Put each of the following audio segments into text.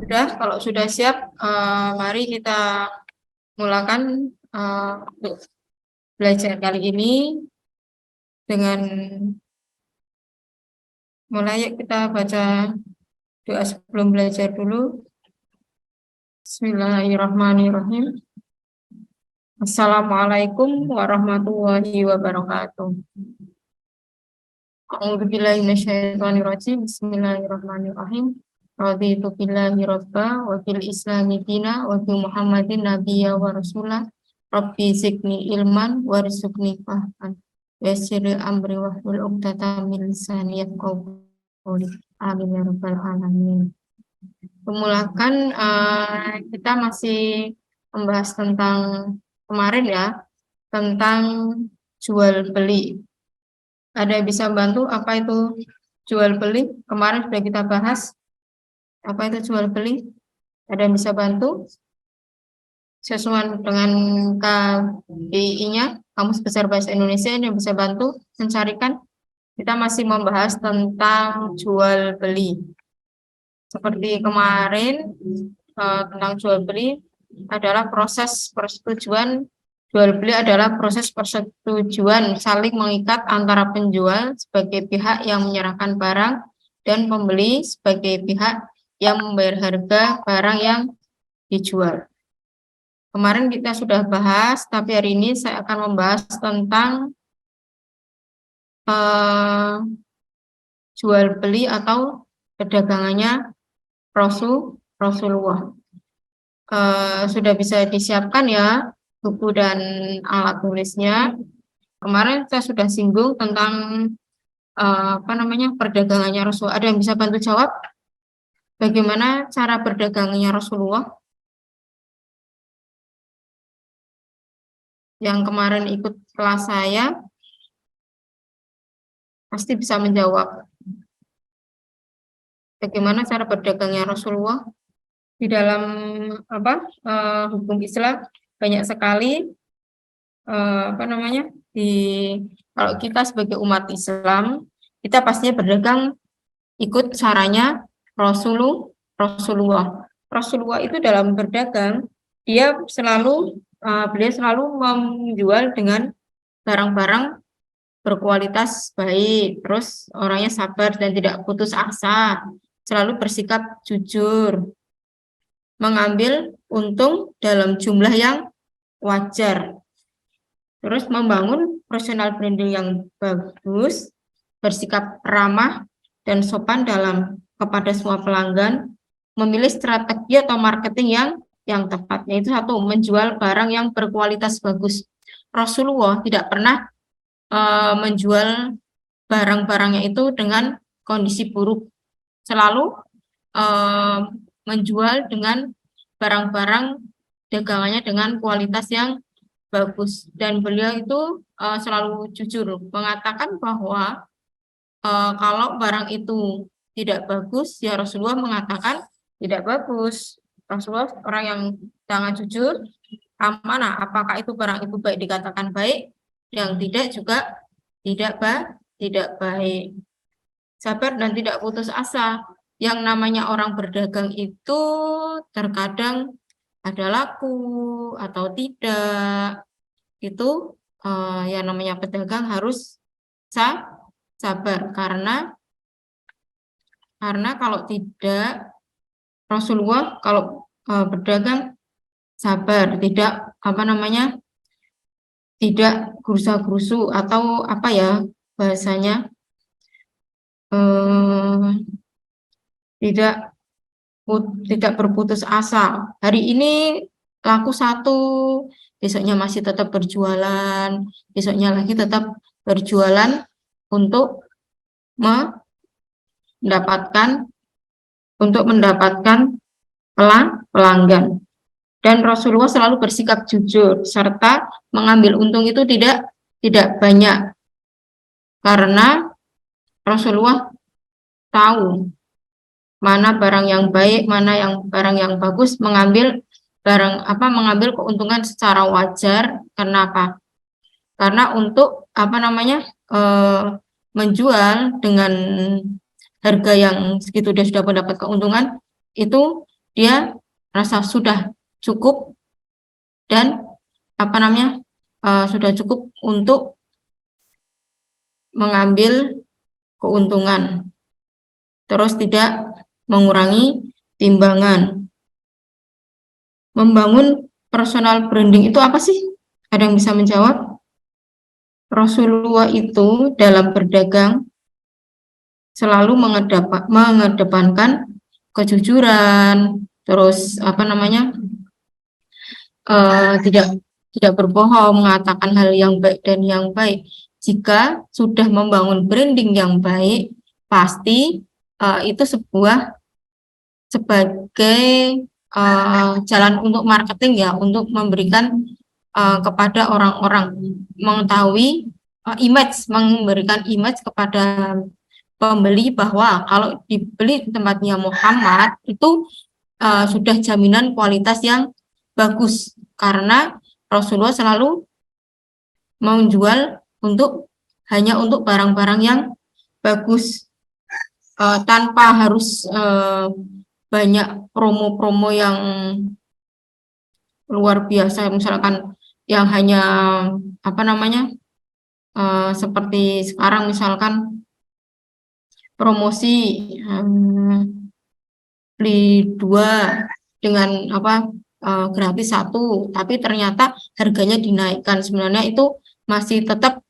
Kalau sudah siap, mari kita mulakan untuk belajar kali ini dengan mulai. Yuk kita baca doa sebelum belajar dulu. Bismillahirrahmanirrahim. Assalamualaikum warahmatullahi wabarakatuh. A'udzubillahi minasyaitonirrajim. Bismillahirrahmanirrahim. Raditu billahi rabba wa bil islami dina wa bi Muhammadin nabiyya wa rasulah. Rabbi zidni ilman warzuqni fahman. Yassir amri wahlul 'uqdatam min lisani yafqahu qawli. Amin ya rabbal alamin. Memulakan, kita masih membahas tentang kemarin ya, tentang jual beli. Ada yang bisa bantu apa itu jual beli? Kemarin sudah kita bahas apa itu jual beli. Ada yang bisa bantu sesuai dengan KBI-nya, Kamus Besar Bahasa Indonesia, yang bisa bantu mencarikan. Kita masih membahas tentang jual beli. Seperti kemarin, tentang jual beli adalah proses persetujuan. Jual beli adalah proses persetujuan saling mengikat antara penjual sebagai pihak yang menyerahkan barang dan pembeli sebagai pihak yang membayar harga barang yang dijual. Kemarin kita sudah bahas, tapi hari ini saya akan membahas tentang jual beli atau perdagangannya Rasulullah. Sudah bisa disiapkan ya buku dan alat tulisnya. Kemarin saya sudah singgung tentang perdagangannya Rasul. Ada yang bisa bantu jawab? Bagaimana cara berdagangannya Rasulullah? Yang kemarin ikut kelas saya pasti bisa menjawab. Bagaimana cara berdagangnya Rasulullah? Di dalam hukum Islam banyak sekali kalau kita sebagai umat Islam, kita pastinya berdagang ikut caranya Rasulullah. Rasulullah itu dalam berdagang, beliau selalu menjual dengan barang-barang berkualitas baik, terus orangnya sabar dan tidak putus asa, selalu bersikap jujur, mengambil untung dalam jumlah yang wajar, terus membangun personal branding yang bagus, bersikap ramah dan sopan kepada semua pelanggan, memilih strategi atau marketing yang tepat, yaitu satu, menjual barang yang berkualitas bagus. Rasulullah tidak pernah menjual barang-barangnya itu dengan kondisi buruk, selalu menjual dengan barang-barang dagangannya dengan kualitas yang bagus, dan beliau itu selalu jujur mengatakan bahwa kalau barang itu tidak bagus, ya Rasulullah mengatakan tidak bagus. Rasulullah orang yang sangat jujur, amanah, apakah itu barang itu baik dikatakan baik, yang tidak juga tidak baik. Sabar dan tidak putus asa. Yang namanya orang berdagang itu terkadang ada laku atau tidak. Itu yang namanya pedagang harus sabar, karena kalau tidak, Rasulullah kalau berdagang sabar, tidak tidak gerusa-gerusu atau bahasanya, tidak berputus asa. Hari ini laku satu, besoknya masih tetap berjualan, besoknya lagi tetap berjualan untuk mendapatkan pelanggan. Dan Rasulullah selalu bersikap jujur serta mengambil untung itu tidak banyak, karena Rasulullah tahu mana barang yang baik, mana barang yang bagus, mengambil keuntungan secara wajar. Kenapa? Karena untuk menjual dengan harga yang segitu dia sudah mendapat keuntungan, itu dia rasa sudah cukup dan sudah cukup untuk mengambil keuntungan, terus tidak mengurangi timbangan. Membangun personal branding itu apa sih? Ada yang bisa menjawab? Rasulullah itu dalam berdagang selalu mengedepankan kejujuran, terus tidak berbohong, mengatakan hal yang baik dan yang baik. Jika sudah membangun branding yang baik, pasti itu sebagai jalan untuk marketing ya, untuk memberikan kepada orang-orang mengetahui memberikan image kepada pembeli bahwa kalau dibeli di tempatnya Muhammad itu sudah jaminan kualitas yang bagus, karena Rasulullah selalu menjual hanya untuk barang-barang yang bagus, tanpa harus banyak promo-promo yang luar biasa, misalkan yang hanya seperti sekarang misalkan promosi beli 2 dengan gratis 1, tapi ternyata harganya dinaikkan. Sebenarnya itu masih tetap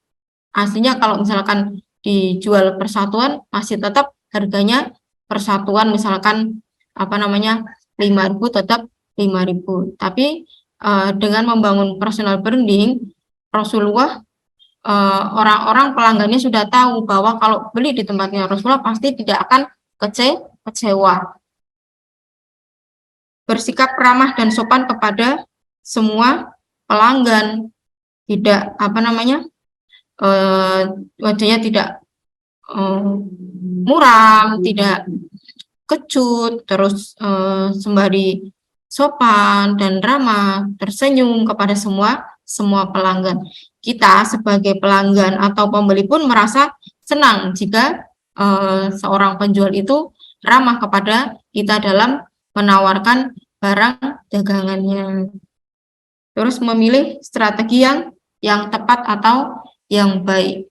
aslinya, kalau misalkan dijual persatuan masih tetap harganya persatuan, misalkan 5.000 tetap 5.000. Tapi dengan membangun personal branding, Rasulullah, orang-orang pelanggannya sudah tahu bahwa kalau beli di tempatnya Rasulullah pasti tidak akan kecewa. Bersikap ramah dan sopan kepada semua pelanggan, tidak wajahnya tidak muram, tidak kecut, terus sembari sopan dan ramah, tersenyum kepada semua pelanggan. Kita sebagai pelanggan atau pembeli pun merasa senang jika seorang penjual itu ramah kepada kita dalam menawarkan barang dagangannya. Terus memilih strategi yang tepat atau yang baik.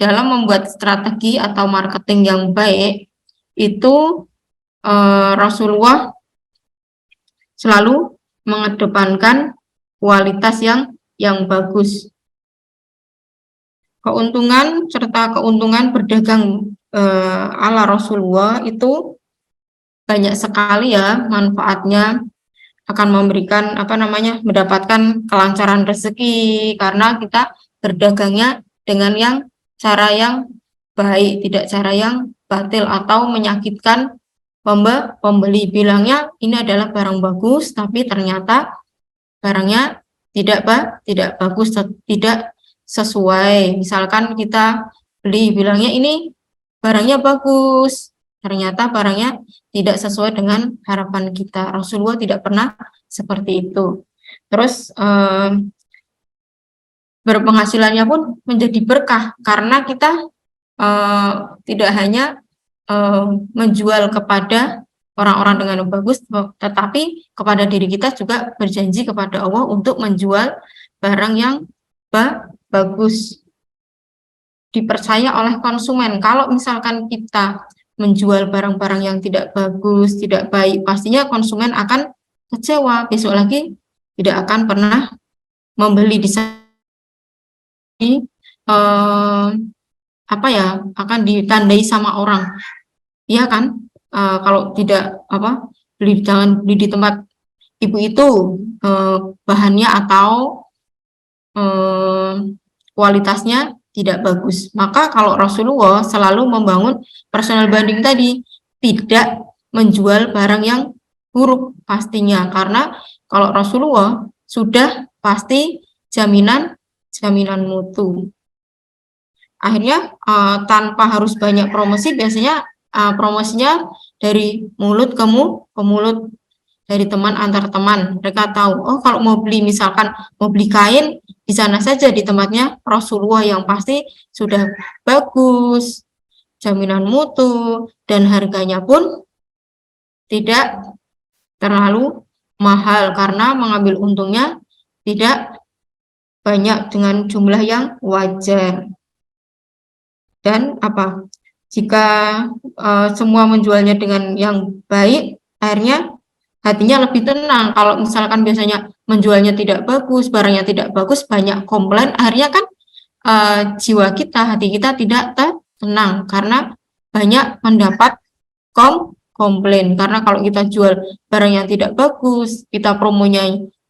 Dalam membuat strategi atau marketing yang baik itu Rasulullah selalu mengedepankan kualitas yang bagus. Keuntungan serta keuntungan berdagang ala Rasulullah itu banyak sekali ya manfaatnya, akan memberikan mendapatkan kelancaran rezeki karena kita berdagangnya dengan cara yang baik, tidak cara yang batil atau menyakitkan pembeli. Bilangnya ini adalah barang bagus, tapi ternyata barangnya tidak bagus, tidak sesuai. Misalkan kita beli, bilangnya ini barangnya bagus, ternyata barangnya tidak sesuai dengan harapan kita. Rasulullah tidak pernah seperti itu. Terus berpenghasilannya pun menjadi berkah karena kita tidak hanya menjual kepada orang-orang dengan yang bagus, tetapi kepada diri kita juga berjanji kepada Allah untuk menjual barang yang bagus, dipercaya oleh konsumen. Kalau misalkan kita menjual barang-barang yang tidak bagus, tidak baik, pastinya konsumen akan kecewa, besok lagi tidak akan pernah membeli di sana. Akan ditandai sama orang, iya kan? Kalau tidak jangan beli di tempat ibu itu, bahannya atau kualitasnya tidak bagus. Maka kalau Rasulullah selalu membangun personal branding tadi, tidak menjual barang yang buruk pastinya, karena kalau Rasulullah sudah pasti jaminan mutu. Akhirnya tanpa harus banyak promosi, biasanya promosinya dari mulut ke mulut, dari teman antar teman. Mereka tahu, oh kalau mau beli, misalkan mau beli kain, di sana saja di tempatnya Rasulullah yang pasti sudah bagus, jaminan mutu, dan harganya pun tidak terlalu mahal karena mengambil untungnya tidak banyak dengan jumlah yang wajar. Dan apa? Jika semua menjualnya dengan yang baik, akhirnya hatinya lebih tenang. Kalau misalkan biasanya menjualnya tidak bagus, barangnya tidak bagus, banyak komplain, akhirnya kan jiwa kita, hati kita tidak tenang karena banyak mendapat komplain. Karena kalau kita jual barang yang tidak bagus, kita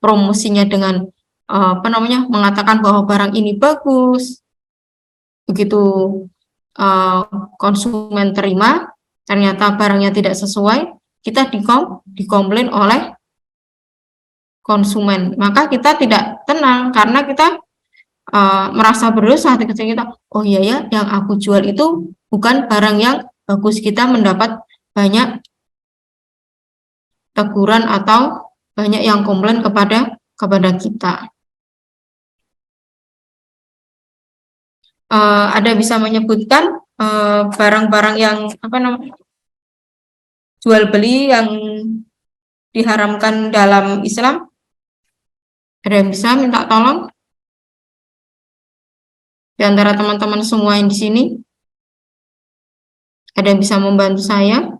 promosinya dengan apa namanya, mengatakan bahwa barang ini bagus, begitu konsumen terima, ternyata barangnya tidak sesuai, kita dikomplain oleh konsumen. Maka kita tidak tenang karena kita merasa berdosa, hati kecil kita, oh iya ya, yang aku jual itu bukan barang yang bagus. Kita mendapat banyak teguran atau banyak yang komplain kepada kita. Ada bisa menyebutkan barang-barang yang apa namanya, jual beli yang diharamkan dalam Islam? Ada yang bisa minta tolong di antara teman-teman semua yang di sini? Ada yang bisa membantu saya?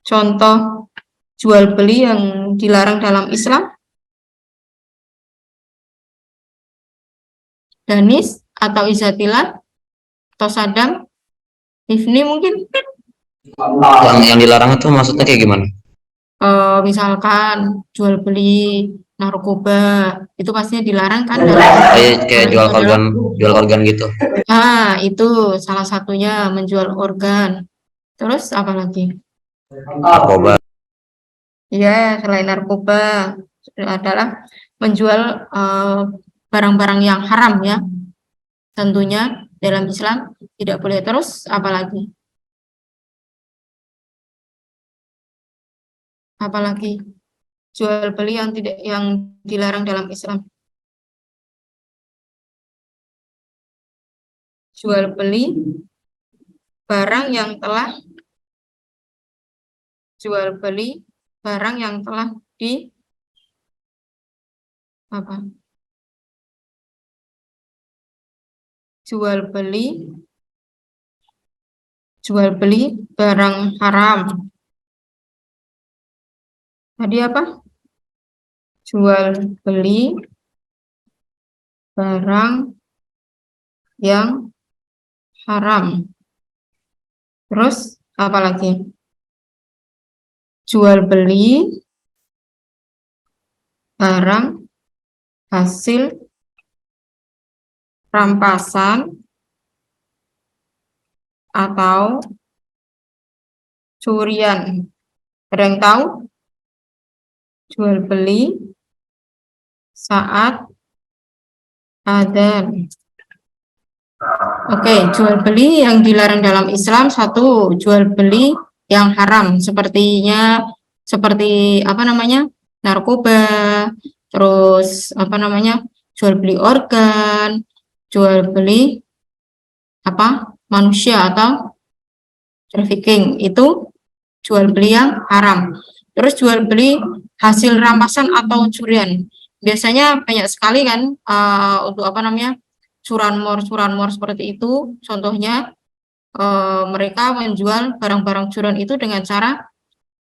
Contoh jual beli yang dilarang dalam Islam? Danis atau Izatilah atau Sadam? Ifni mungkin? Yang dilarang itu maksudnya kayak gimana? Misalkan jual beli narkoba itu pastinya dilarang kan Kayak jual organ gitu. Itu salah satunya, menjual organ. Terus apa lagi? Narkoba. Ya, selain narkoba adalah menjual barang-barang yang haram ya. Tentunya dalam Islam tidak boleh. Terus apa lagi? Apalagi jual beli yang dilarang dalam Islam? Jual beli barang yang telah di apa? Jual beli barang haram. Tadi apa? Jual beli barang yang haram. Terus apa lagi? Jual beli barang hasil rampasan atau curian. Ada yang tahu? Jual beli saat adzan. Oke, jual beli yang dilarang dalam Islam, satu, jual beli yang haram, seperti apa namanya, narkoba, terus apa namanya, jual beli organ, jual beli apa, manusia atau trafficking, itu jual beli yang haram. Terus jual beli hasil rampasan atau curian, biasanya banyak sekali kan untuk apa namanya, curanmor seperti itu. Contohnya mereka menjual barang-barang curian itu dengan cara,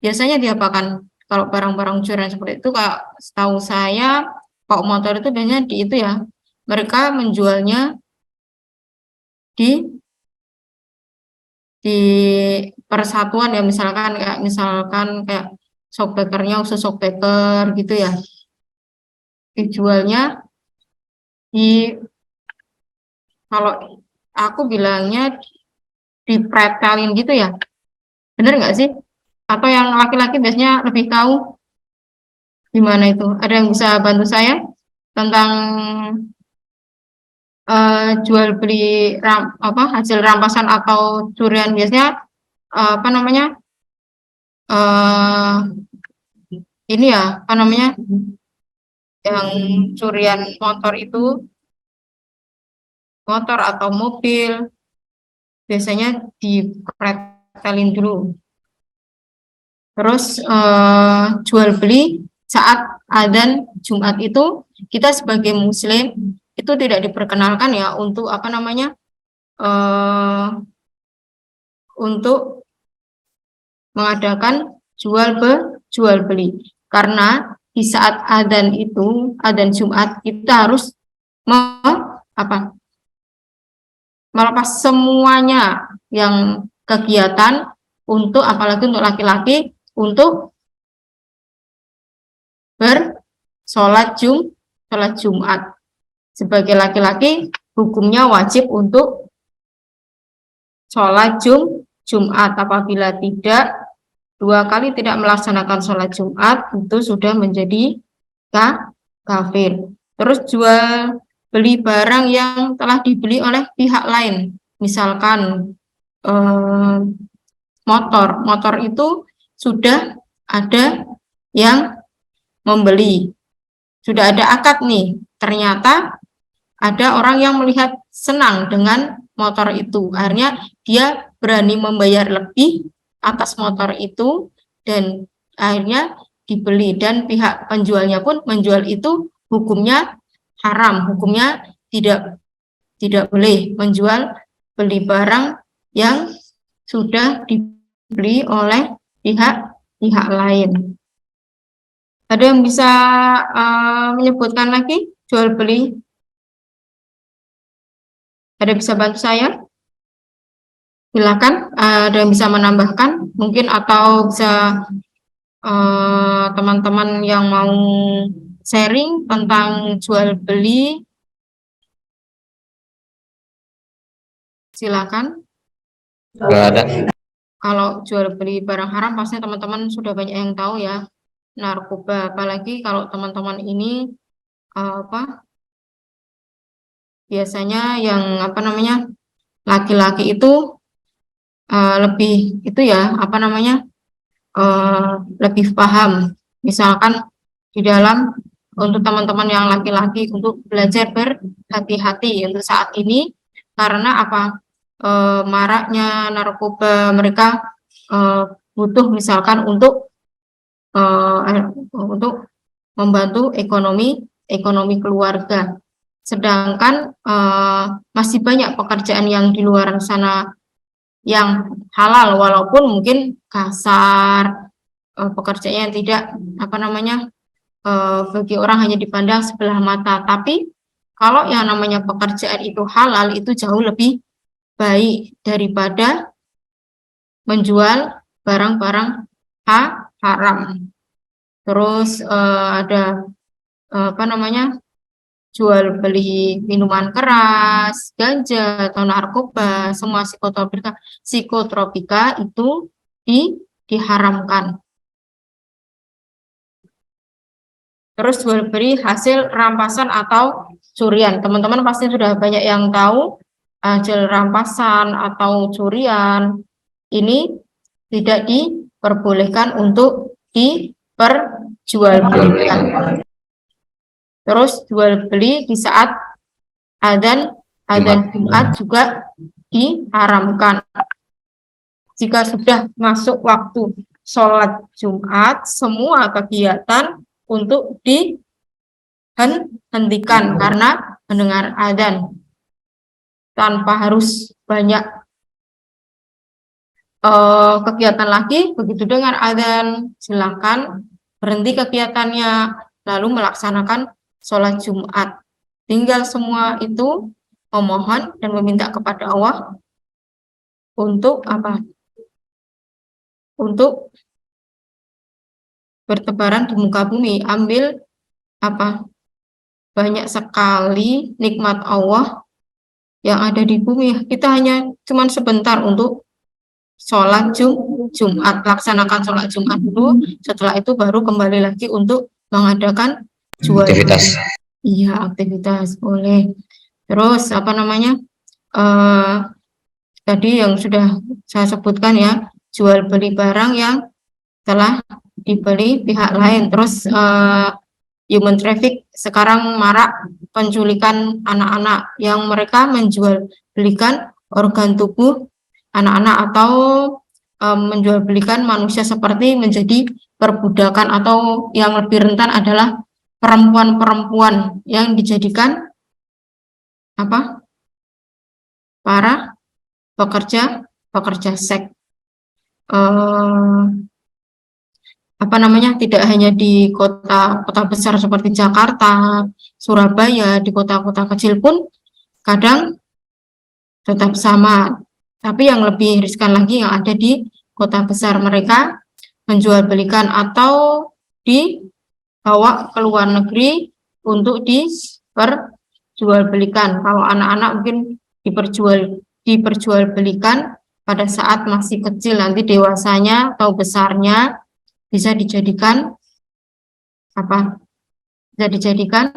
biasanya diapakan kalau barang-barang curian seperti itu, Kak, setahu saya Pak motor itu biasanya di itu ya, mereka menjualnya di persatuan ya, misalkan kayak shopbackernya, usus shopbacker gitu ya, dijualnya di, kalau aku bilangnya dipretelin gitu ya, bener nggak sih? Atau yang laki-laki biasanya lebih tahu gimana itu? Ada yang bisa bantu saya tentang jual beli hasil rampasan atau curian, biasanya apa namanya, uh, ini ya, apa namanya, yang curian motor itu, motor atau mobil, biasanya dipretelin dulu. Terus jual beli saat adzan Jumat itu kita sebagai muslim itu tidak diperkenalkan ya untuk apa namanya untuk mengadakan jual beli, karena di saat adzan itu adzan Jumat kita harus melepas semuanya yang kegiatan untuk apalagi untuk laki-laki untuk bersolat Jumat. Sebagai laki-laki hukumnya wajib untuk sholat Jumat. Apabila tidak, 2 kali tidak melaksanakan sholat Jumat itu sudah menjadi kafir. Terus jual beli barang yang telah dibeli oleh pihak lain, misalkan motor itu sudah ada yang membeli, sudah ada akad nih, ternyata ada orang yang melihat senang dengan motor itu, akhirnya dia berani membayar lebih atas motor itu dan akhirnya dibeli, dan pihak penjualnya pun menjual itu hukumnya haram, hukumnya tidak boleh menjual beli barang yang sudah dibeli oleh pihak lain. Ada yang bisa menyebutkan lagi jual beli? Ada bisa bantu saya? Silakan, ada yang bisa menambahkan mungkin, atau bisa teman-teman yang mau sharing tentang jual beli, silakan. Nggak ada. Kalau jual beli barang haram pasti teman-teman sudah banyak yang tahu ya, narkoba. Apalagi kalau teman-teman ini biasanya yang laki-laki itu lebih itu ya lebih paham. Misalkan di dalam untuk teman-teman yang laki-laki untuk belajar berhati-hati untuk saat ini, karena maraknya narkoba, mereka butuh misalkan untuk membantu ekonomi keluarga. Sedangkan masih banyak pekerjaan yang di luar sana yang halal, walaupun mungkin kasar, pekerjaan yang tidak bagi orang hanya dipandang sebelah mata. Tapi kalau yang namanya pekerjaan itu halal, itu jauh lebih baik daripada menjual barang-barang haram. Terus ada jual beli minuman keras, ganja atau narkoba, semua psikotropika itu diharamkan. Terus jual beli hasil rampasan atau curian. Teman-teman pasti sudah banyak yang tahu hasil rampasan atau curian ini tidak diperbolehkan untuk diperjualbelikan. Terus jual beli di saat adzan Jumat juga diharamkan. Jika sudah masuk waktu sholat Jumat, semua kegiatan untuk dihentikan karena mendengar adzan. Tanpa harus banyak kegiatan lagi, begitu dengar adzan, silakan berhenti kegiatannya, lalu melaksanakan sholat Jumat. Tinggal semua itu memohon dan meminta kepada Allah untuk untuk bertebaran di muka bumi. Ambil banyak sekali nikmat Allah yang ada di bumi. Kita hanya cuman sebentar untuk sholat Jumat, laksanakan sholat Jumat dulu. Setelah itu baru kembali lagi untuk mengadakan jual aktivitas. Iya, aktivitas boleh. Terus tadi yang sudah saya sebutkan ya, jual beli barang yang telah dibeli pihak lain. Terus human traffic, sekarang marak penculikan anak-anak yang mereka menjual belikan organ tubuh anak-anak atau menjualbelikan manusia seperti menjadi perbudakan, atau yang lebih rentan adalah perempuan-perempuan yang dijadikan apa? Para pekerja seks. Apa namanya, tidak hanya di kota-kota besar seperti Jakarta, Surabaya, di kota-kota kecil pun kadang tetap sama. Tapi yang lebih riskan lagi yang ada di kota besar, mereka menjualbelikan atau dibawa ke luar negeri untuk diperjualbelikan. Kalau anak-anak mungkin diperjualbelikan pada saat masih kecil, nanti dewasanya atau besarnya bisa dijadikan apa? Bisa dijadikan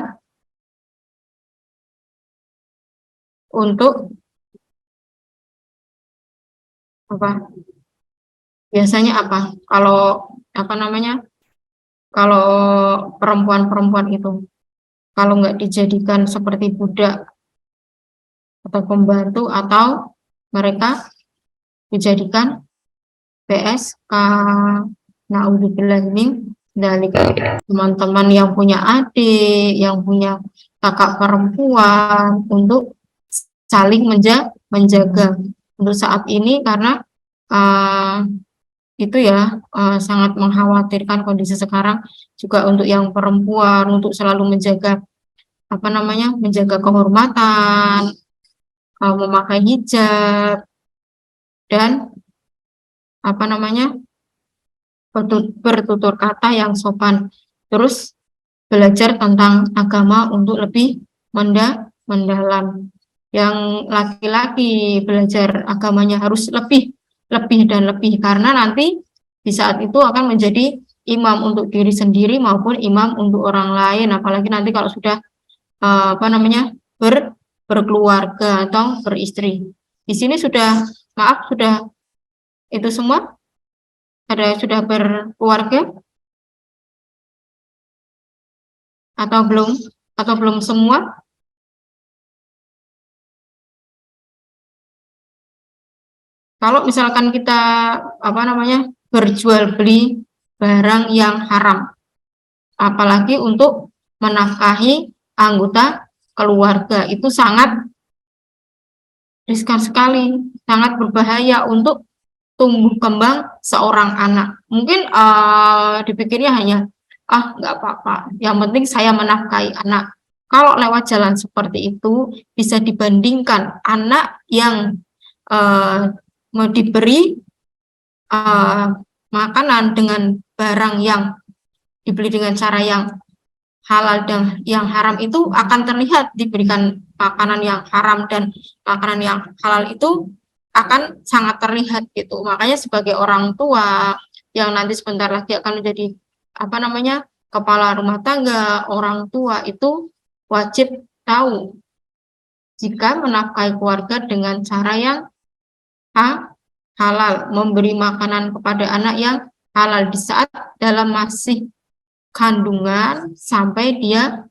untuk apa? Biasanya apa? Kalau apa namanya? Kalau perempuan-perempuan itu, kalau nggak dijadikan seperti budak atau pembantu, atau mereka dijadikan PSK. Naudzubillah dari teman-teman yang punya adik, yang punya kakak perempuan, untuk saling menjaga untuk saat ini, karena itu ya sangat mengkhawatirkan kondisi sekarang juga untuk yang perempuan, untuk selalu menjaga apa namanya, menjaga kehormatan, memakai hijab, dan apa namanya, bertutur kata yang sopan, terus belajar tentang agama untuk lebih mendalam. Yang laki-laki belajar agamanya harus lebih dan lebih, karena nanti di saat itu akan menjadi imam untuk diri sendiri maupun imam untuk orang lain, apalagi nanti kalau sudah apa namanya, berkeluarga atau beristri. Di sini sudah, maaf, sudah itu semua? Ada sudah berkeluarga atau belum? Atau belum semua? Kalau misalkan kita apa namanya, berjual beli barang yang haram, apalagi untuk menafkahi anggota keluarga, itu sangat riskan sekali, sangat berbahaya untuk tumbuh kembang seorang anak. Mungkin dipikirnya hanya nggak apa-apa, yang penting saya menafkahi anak. Kalau lewat jalan seperti itu, bisa dibandingkan anak yang mau diberi makanan dengan barang yang dibeli dengan cara yang halal dan yang haram, itu akan terlihat. Diberikan makanan yang haram dan makanan yang halal itu akan sangat terlihat gitu. Makanya sebagai orang tua yang nanti sebentar lagi akan menjadi apa namanya, kepala rumah tangga, orang tua itu wajib tahu jika menafkahi keluarga dengan cara yang halal, memberi makanan kepada anak yang halal di saat dalam masih kandungan sampai dia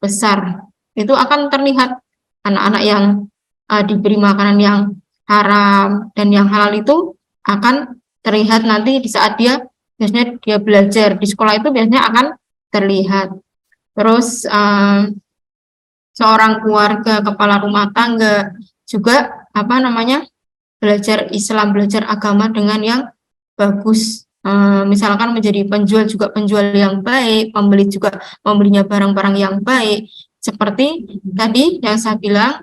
besar. Itu akan terlihat anak-anak yang diberi makanan yang haram dan yang halal itu akan terlihat nanti di saat dia biasanya dia belajar di sekolah, itu biasanya akan terlihat. Terus seorang keluarga, kepala rumah tangga juga apa namanya, belajar Islam, belajar agama dengan yang bagus. Misalkan menjadi penjual juga penjual yang baik, pembeli juga membelinya barang-barang yang baik. Seperti tadi yang saya bilang,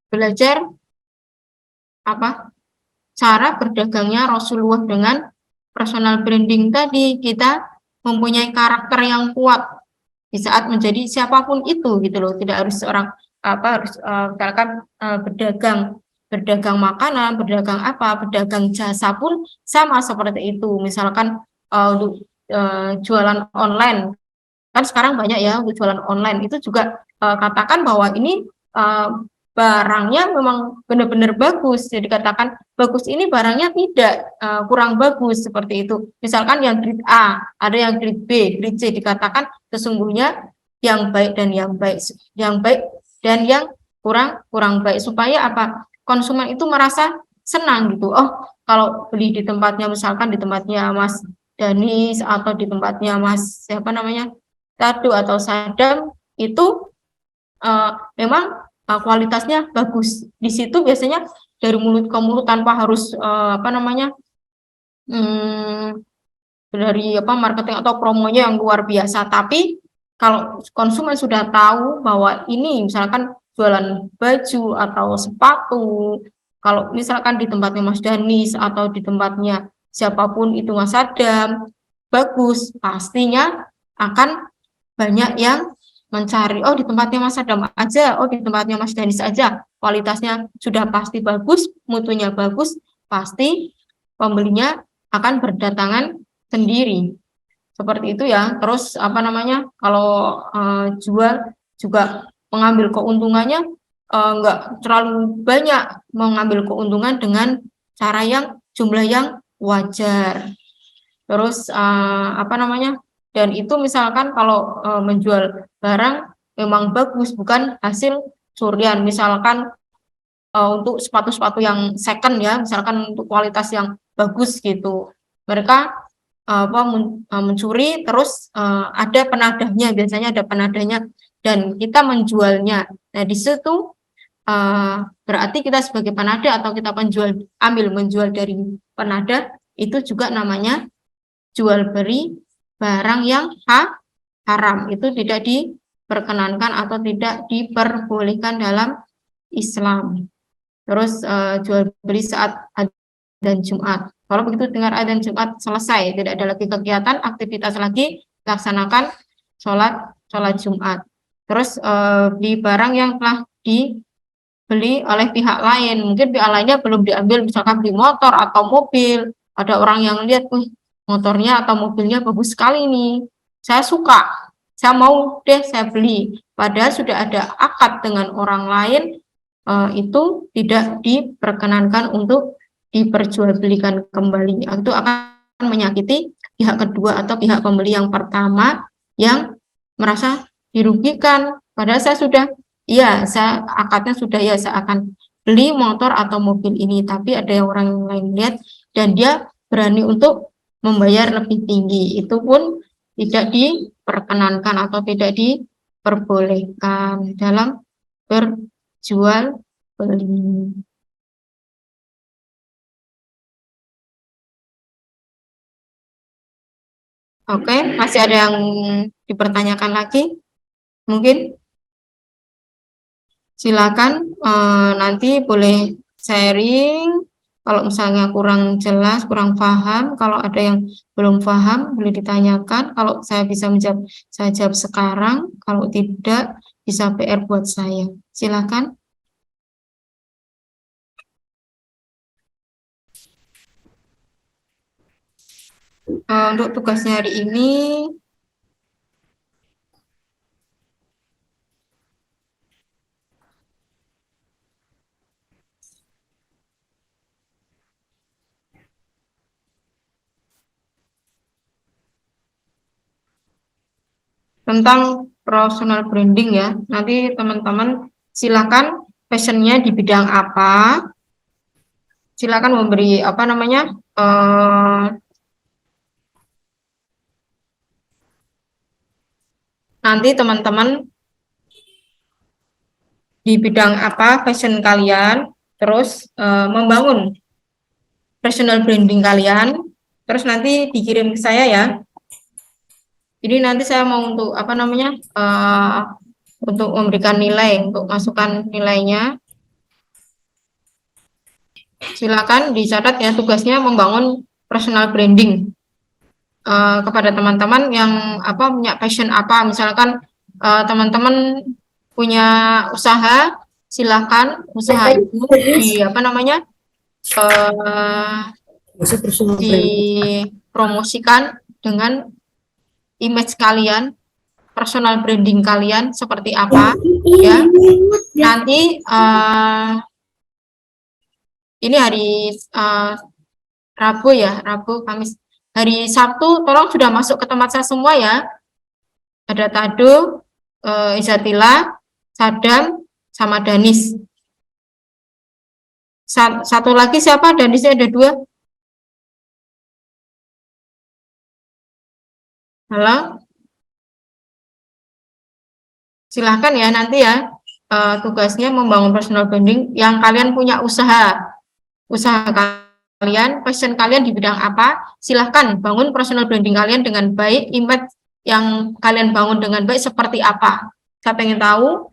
belajar apa, cara berdagangnya Rasulullah dengan personal branding tadi. Kita mempunyai karakter yang kuat di saat menjadi siapapun itu gitu loh. Tidak harus seorang apa, harus misalkan berdagang makanan, berdagang apa, berdagang jasa pun sama seperti itu. Misalkan untuk jualan online, kan sekarang banyak ya untuk jualan online, itu juga katakan bahwa ini barangnya memang benar-benar bagus, jadi katakan bagus, ini barangnya tidak kurang bagus, seperti itu. Misalkan yang grade A, ada yang grade B, grade C, dikatakan sesungguhnya yang baik dan yang baik dan yang kurang baik, supaya apa, konsumen itu merasa senang gitu. Oh, kalau beli di tempatnya, misalkan di tempatnya Mas Danis atau di tempatnya Mas siapa namanya Tadu atau Sadam itu memang kualitasnya bagus. Di situ biasanya dari mulut ke mulut tanpa harus dari marketing atau promonya yang luar biasa. Tapi kalau konsumen sudah tahu bahwa ini misalkan jualan baju atau sepatu, kalau misalkan di tempatnya Mas Danis atau di tempatnya siapapun itu Mas Adam bagus, pastinya akan banyak yang mencari, oh di tempatnya Mas Adam aja, oh di tempatnya Mas Danis aja, kualitasnya sudah pasti bagus, mutunya bagus, pasti pembelinya akan berdatangan sendiri. Seperti itu ya. Terus kalau jual juga mengambil keuntungannya nggak terlalu banyak, mengambil keuntungan dengan cara yang jumlah yang wajar. Terus dan itu misalkan kalau menjual barang memang bagus, bukan hasil curian. Misalkan untuk sepatu-sepatu yang second ya, misalkan untuk kualitas yang bagus gitu, mereka mencuri, terus ada penadahnya, biasanya ada penadahnya, dan kita menjualnya. Nah di situ berarti kita sebagai penadah atau kita menjual dari penadah, itu juga namanya jual beli barang yang haram. Itu tidak diperkenankan atau tidak diperbolehkan dalam Islam. Terus jual beli saat adzan Jumat. Kalau begitu dengar adzan Jumat selesai, tidak ada lagi kegiatan, aktivitas lagi, laksanakan sholat Jumat. Terus beli barang yang telah dibeli oleh pihak lain, mungkin pihak lainnya belum diambil, misalkan beli motor atau mobil, ada orang yang lihat, motornya atau mobilnya bagus sekali nih, saya suka, saya mau deh saya beli, padahal sudah ada akad dengan orang lain, itu tidak diperkenankan untuk diperjualbelikan kembali. Itu akan menyakiti pihak kedua atau pihak pembeli yang pertama yang merasa dirugikan. Padahal saya akadnya sudah ya, saya akan beli motor atau mobil ini, tapi ada orang yang lain lihat dan dia berani untuk membayar lebih tinggi. Itu pun tidak diperkenankan atau tidak diperbolehkan dalam jual beli. Oke, masih ada yang dipertanyakan lagi? Mungkin silakan nanti boleh sharing. Kalau misalnya kurang jelas, kurang paham, kalau ada yang belum paham boleh ditanyakan. Kalau saya bisa menjawab, saya jawab sekarang. Kalau tidak, bisa PR buat saya. Silakan. Untuk tugasnya hari ini tentang personal branding ya. Nanti teman-teman silakan passionnya di bidang apa. Silakan memberi nanti teman-teman di bidang apa passion kalian, terus membangun personal branding kalian, terus nanti dikirim ke saya ya. Jadi nanti saya mau untuk untuk memberikan nilai, untuk masukkan nilainya. Silakan dicatat ya, tugasnya membangun personal branding kepada teman-teman yang punya passion apa. Misalkan teman-teman punya usaha, silakan usaha itu dipromosikan dengan image kalian, personal branding kalian seperti apa ya. Nanti ini hari Rabu ya, Rabu, Kamis. Hari Sabtu tolong sudah masuk ke tempat saya semua ya. Ada Tadu, Izatila, Sadam, sama Danis. Satu lagi siapa? Dan di sini ada 2. Halo? Silahkan ya nanti ya, tugasnya membangun personal branding yang kalian punya usaha kalian, passion kalian di bidang apa, silahkan bangun personal branding kalian dengan baik, image yang kalian bangun dengan baik seperti apa. Saya pengen tahu,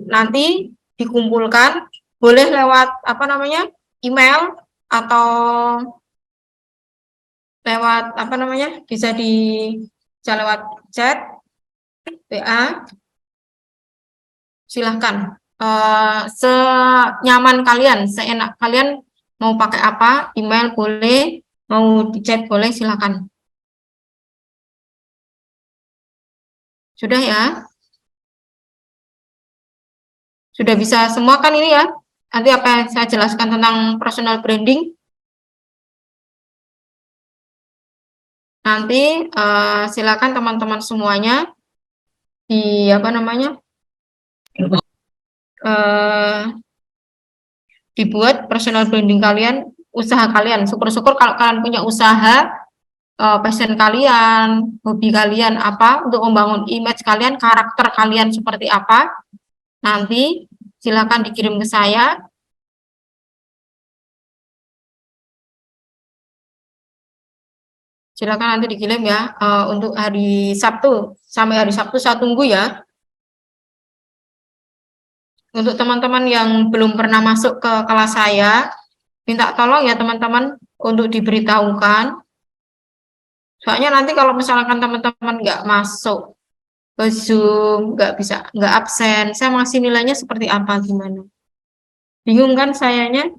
nanti dikumpulkan, boleh lewat apa namanya, email atau lewat apa namanya, bisa lewat chat, WA, silahkan. Senyaman kalian, seenak kalian mau pakai apa, email boleh, mau di chat boleh, silahkan. Sudah ya? Sudah bisa semua kan ini ya? Nanti apa yang saya jelaskan tentang personal branding, nanti silakan teman-teman semuanya di apa namanya, dibuat personal branding kalian, usaha kalian. Syukur-syukur kalau kalian punya usaha, passion kalian, hobi kalian apa, untuk membangun image kalian, karakter kalian seperti apa, nanti silakan dikirim ke saya. Silakan nanti dikirim ya, untuk hari Sabtu. Sampai hari Sabtu saya tunggu ya. Untuk teman-teman yang belum pernah masuk ke kelas saya, minta tolong ya teman-teman untuk diberitahukan. Soalnya nanti kalau misalkan teman-teman nggak masuk ke Zoom, nggak absen, saya masih nilainya seperti apa, gimana? Bingung kan sayanya?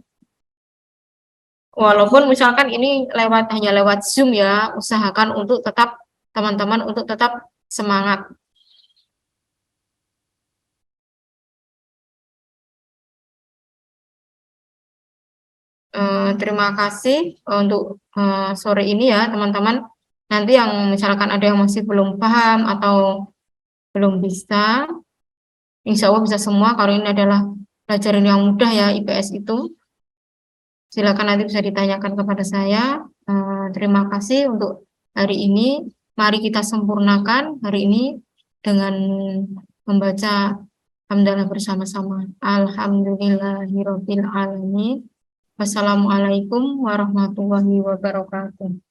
Walaupun misalkan ini hanya lewat Zoom ya, usahakan untuk teman-teman untuk tetap semangat. Terima kasih untuk sore ini ya teman-teman. Nanti yang misalkan ada yang masih belum paham atau belum bisa, insya Allah bisa semua. Kalau ini adalah pelajaran yang mudah ya, IPS itu. Silakan nanti bisa ditanyakan kepada saya. Terima kasih untuk hari ini. Mari kita sempurnakan hari ini dengan membaca hamdalah bersama-sama. Alhamdulillahirobbil alamin. Wassalamualaikum warahmatullahi wabarakatuh.